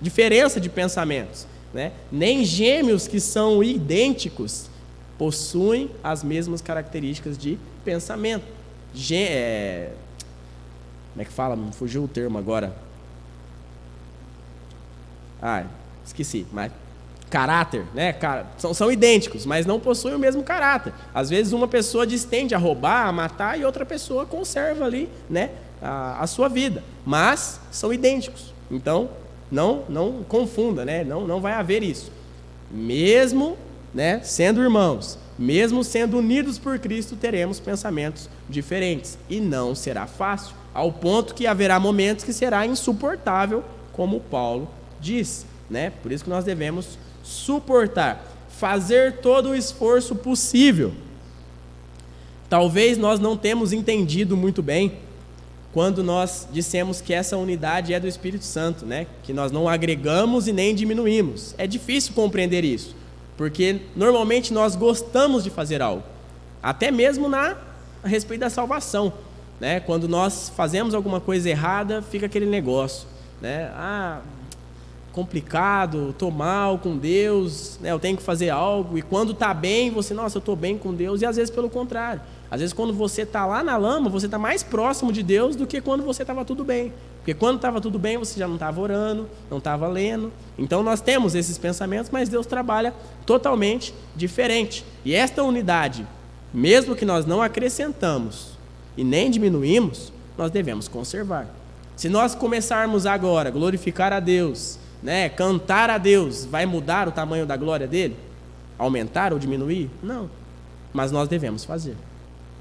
diferença de pensamentos. Nem gêmeos que são idênticos possuem as mesmas características de pensamento. Como é que fala? Me fugiu o termo agora. Esqueci, mas caráter, né? São idênticos, mas não possuem o mesmo caráter. Às vezes uma pessoa distende a roubar, a matar, e outra pessoa conserva ali, né, a sua vida. Mas são idênticos. Então, não confunda, né? Não vai haver isso. Mesmo, né, sendo irmãos, mesmo sendo unidos por Cristo, teremos pensamentos diferentes. E não será fácil, ao ponto que haverá momentos que será insuportável, como Paulo diz, né? Por isso que nós devemos suportar, fazer todo o esforço possível. Talvez nós não temos entendido muito bem quando nós dissemos que essa unidade é do Espírito Santo, né? Que nós não agregamos e nem diminuímos. É difícil compreender isso, porque normalmente nós gostamos de fazer algo, até mesmo a respeito da salvação, né? Quando nós fazemos alguma coisa errada, fica aquele negócio, né? Complicado, estou mal com Deus, né? Eu tenho que fazer algo. E quando está bem, você, nossa, eu estou bem com Deus. E às vezes pelo contrário, às vezes quando você está lá na lama, você está mais próximo de Deus do que quando você estava tudo bem. Porque quando estava tudo bem, você já não estava orando, não estava lendo. Então nós temos esses pensamentos, mas Deus trabalha totalmente diferente. E esta unidade, mesmo que nós não acrescentamos e nem diminuímos, nós devemos conservar. Se nós começarmos agora a glorificar a Deus, né, cantar a Deus, vai mudar o tamanho da glória dele? Aumentar ou diminuir? Não. Mas nós devemos fazer.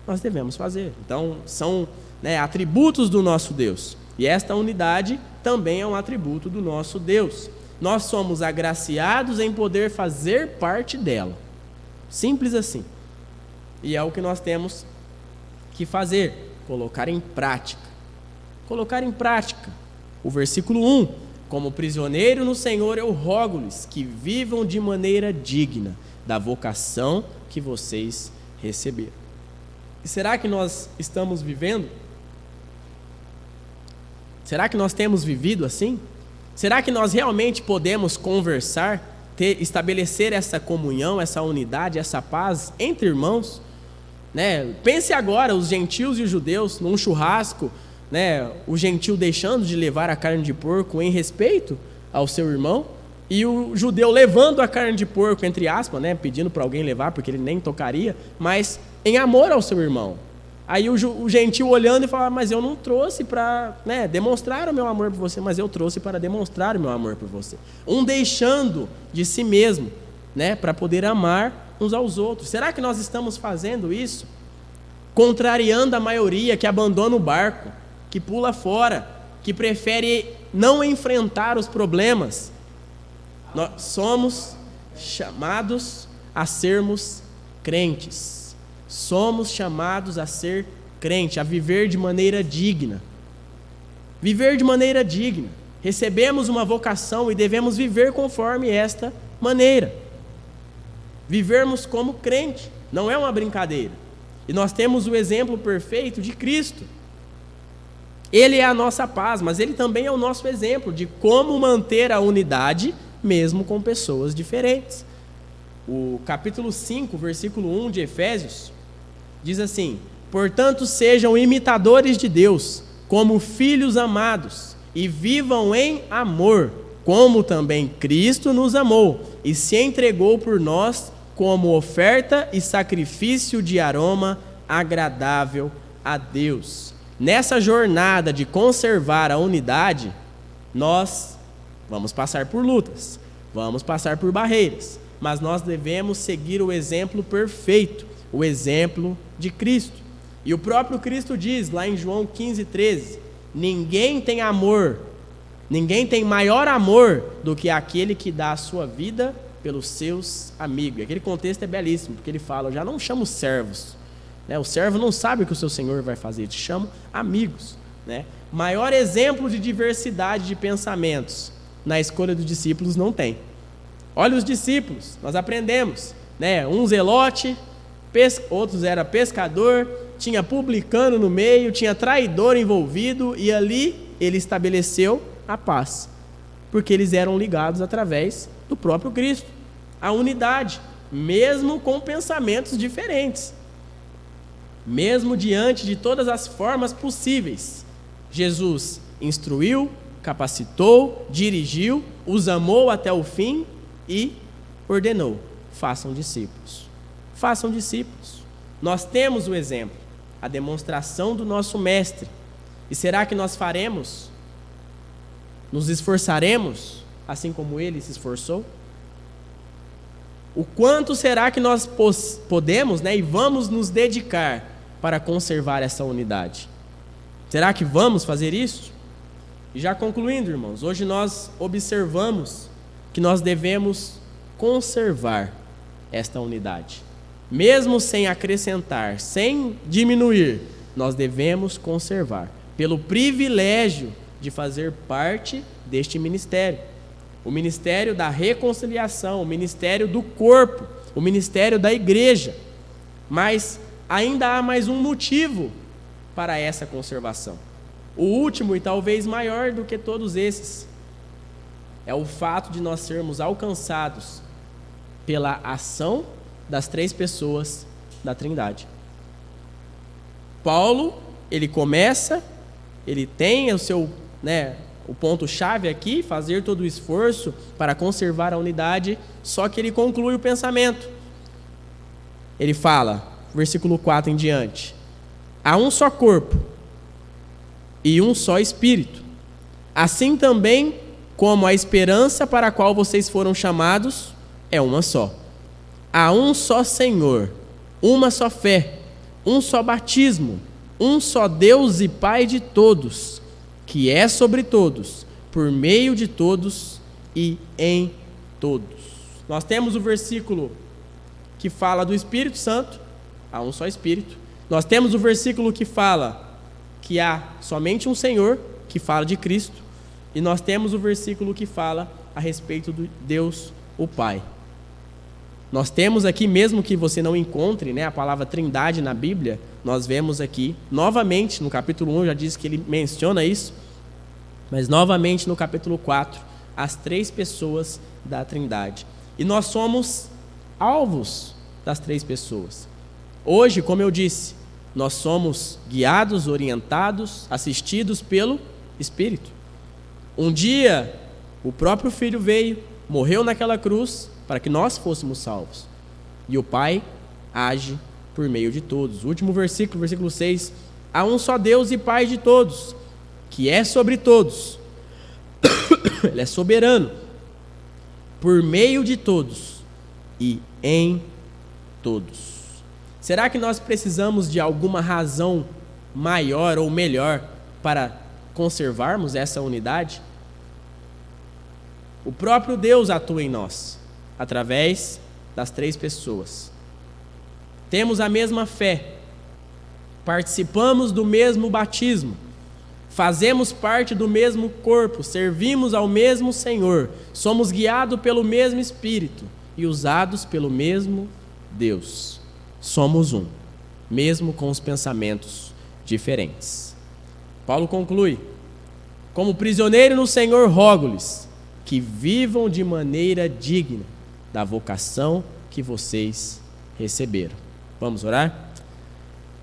Nós devemos fazer. Então, são, né, atributos do nosso Deus. E esta unidade também é um atributo do nosso Deus. Nós somos agraciados em poder fazer parte dela. Simples assim. E é o que nós temos que fazer, colocar em prática. Colocar em prática. O versículo 1. Como prisioneiro no Senhor, eu rogo-lhes que vivam de maneira digna da vocação que vocês receberam. E será que nós estamos vivendo? Será que nós temos vivido assim? Será que nós realmente podemos conversar, estabelecer essa comunhão, essa unidade, essa paz entre irmãos? Né? Pense agora, os gentios e os judeus, num churrasco, né, o gentio deixando de levar a carne de porco em respeito ao seu irmão, e o judeu levando a carne de porco, entre aspas, né, pedindo para alguém levar, porque ele nem tocaria, mas em amor ao seu irmão. Aí o gentio olhando e falando, mas eu não trouxe para, né, demonstrar o meu amor por você, mas eu trouxe para demonstrar o meu amor por você. Um deixando de si mesmo, né, para poder amar uns aos outros. Será que nós estamos fazendo isso? Contrariando a maioria que abandona o barco, que pula fora, que prefere não enfrentar os problemas. Nós somos chamados a sermos crentes. Somos chamados a ser crente, a viver de maneira digna. Viver de maneira digna. Recebemos uma vocação e devemos viver conforme esta maneira. Vivermos como crente, não é uma brincadeira. E nós temos o exemplo perfeito de Cristo. Ele é a nossa paz, mas ele também é o nosso exemplo de como manter a unidade mesmo com pessoas diferentes. O capítulo 5, versículo 1 de Efésios, diz assim: portanto sejam imitadores de Deus, como filhos amados, e vivam em amor, como também Cristo nos amou, e se entregou por nós como oferta e sacrifício de aroma agradável a Deus. Nessa jornada de conservar a unidade, nós vamos passar por lutas, vamos passar por barreiras, mas nós devemos seguir o exemplo perfeito, o exemplo de Cristo. E o próprio Cristo diz lá em João 15:13, ninguém tem maior amor do que aquele que dá a sua vida pelos seus amigos. Aquele contexto é belíssimo, porque ele fala, eu já não chamo servos, né? O servo não sabe o que o seu senhor vai fazer, eu te chamo amigos, né? Maior exemplo de diversidade de pensamentos na escolha dos discípulos não tem. Olha os discípulos, nós aprendemos, né? Um zelote, outros era pescador, tinha publicano no meio, tinha traidor envolvido, e ali ele estabeleceu a paz, porque eles eram ligados através do próprio Cristo. A unidade, mesmo com pensamentos diferentes. Mesmo diante de todas as formas possíveis, Jesus instruiu, capacitou, dirigiu, os amou até o fim e ordenou: façam discípulos. Façam discípulos. Nós temos o exemplo, a demonstração do nosso mestre. E será que nós faremos? Nos esforçaremos, assim como ele se esforçou? O quanto será que nós podemos, e vamos nos dedicar para conservar essa unidade? Será que vamos fazer isso? E já concluindo, irmãos, hoje nós observamos que nós devemos conservar esta unidade. Mesmo sem acrescentar, sem diminuir, nós devemos conservar, pelo privilégio de fazer parte deste ministério. O ministério da reconciliação, o ministério do corpo, o ministério da igreja. Mas ainda há mais um motivo para essa conservação. O último e talvez maior do que todos esses é o fato de nós sermos alcançados pela ação das 3 pessoas da Trindade. Paulo, ele começa, ele tem o seu, o ponto-chave aqui, fazer todo o esforço para conservar a unidade, só que ele conclui o pensamento. Ele fala, versículo 4 em diante: há um só corpo e um só Espírito, assim também como a esperança para a qual vocês foram chamados é uma só. Há um só Senhor, uma só fé, um só batismo, um só Deus e Pai de todos, que é sobre todos, por meio de todos e em todos. Nós temos o versículo que fala do Espírito Santo, há um só Espírito. Nós temos o versículo que fala que há somente um Senhor, que fala de Cristo. E nós temos o versículo que fala a respeito de Deus, o Pai. Nós temos aqui, mesmo que você não encontre a palavra Trindade na Bíblia, nós vemos aqui, novamente, no capítulo 1, já disse que ele menciona isso, mas novamente no capítulo 4, as 3 pessoas da Trindade. E nós somos alvos das 3 pessoas. Hoje, como eu disse, nós somos guiados, orientados, assistidos pelo Espírito. Um dia, o próprio Filho veio, morreu naquela cruz, para que nós fôssemos salvos. E o Pai age por meio de todos. O último versículo, versículo 6. Há um só Deus e Pai de todos, que é sobre todos. Ele é soberano, por meio de todos e em todos. Será que nós precisamos de alguma razão maior ou melhor para conservarmos essa unidade? O próprio Deus atua em nós, através das 3 pessoas. Temos a mesma fé, participamos do mesmo batismo, fazemos parte do mesmo corpo, servimos ao mesmo Senhor, somos guiados pelo mesmo Espírito e usados pelo mesmo Deus. Somos um, mesmo com os pensamentos diferentes. Paulo conclui: como prisioneiro no Senhor, rogo-lhes que vivam de maneira digna da vocação que vocês receberam. Vamos orar?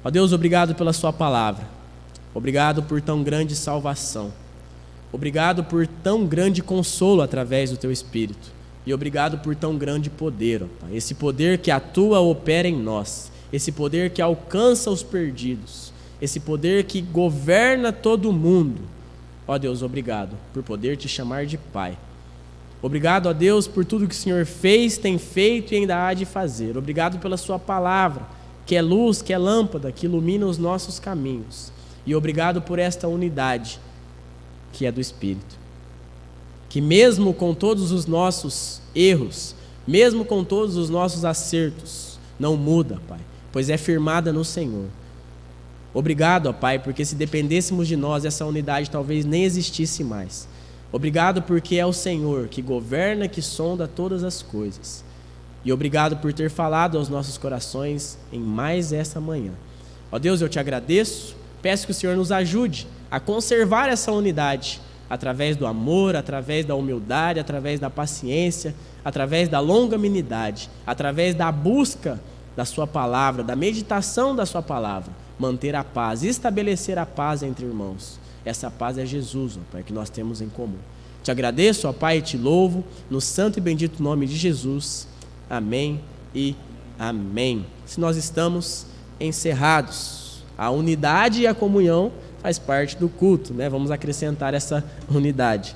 Ó Deus, obrigado pela sua palavra. Obrigado por tão grande salvação. Obrigado por tão grande consolo através do teu Espírito. E obrigado por tão grande poder, ó Pai. Esse poder que atua, opera em nós. Esse poder que alcança os perdidos. Esse poder que governa todo mundo. Ó Deus, obrigado por poder te chamar de Pai. Obrigado, ó Deus, por tudo que o Senhor fez, tem feito e ainda há de fazer. Obrigado pela sua palavra, que é luz, que é lâmpada, que ilumina os nossos caminhos. E obrigado por esta unidade, que é do Espírito. Que mesmo com todos os nossos erros, mesmo com todos os nossos acertos, não muda, Pai, pois é firmada no Senhor. Obrigado, ó Pai, porque se dependêssemos de nós, essa unidade talvez nem existisse mais. Obrigado porque é o Senhor que governa, que sonda todas as coisas. E obrigado por ter falado aos nossos corações em mais essa manhã. Ó Deus, eu te agradeço, peço que o Senhor nos ajude a conservar essa unidade, através do amor, através da humildade, através da paciência, através da longanimidade, através da busca da sua palavra, da meditação da sua palavra, manter a paz, estabelecer a paz entre irmãos. Essa paz é Jesus, ó Pai, que nós temos em comum. Te agradeço, ó Pai, e te louvo, no santo e bendito nome de Jesus. Amém e amém. Se nós estamos encerrados, a unidade e a comunhão faz parte do culto, né? Vamos acrescentar essa unidade.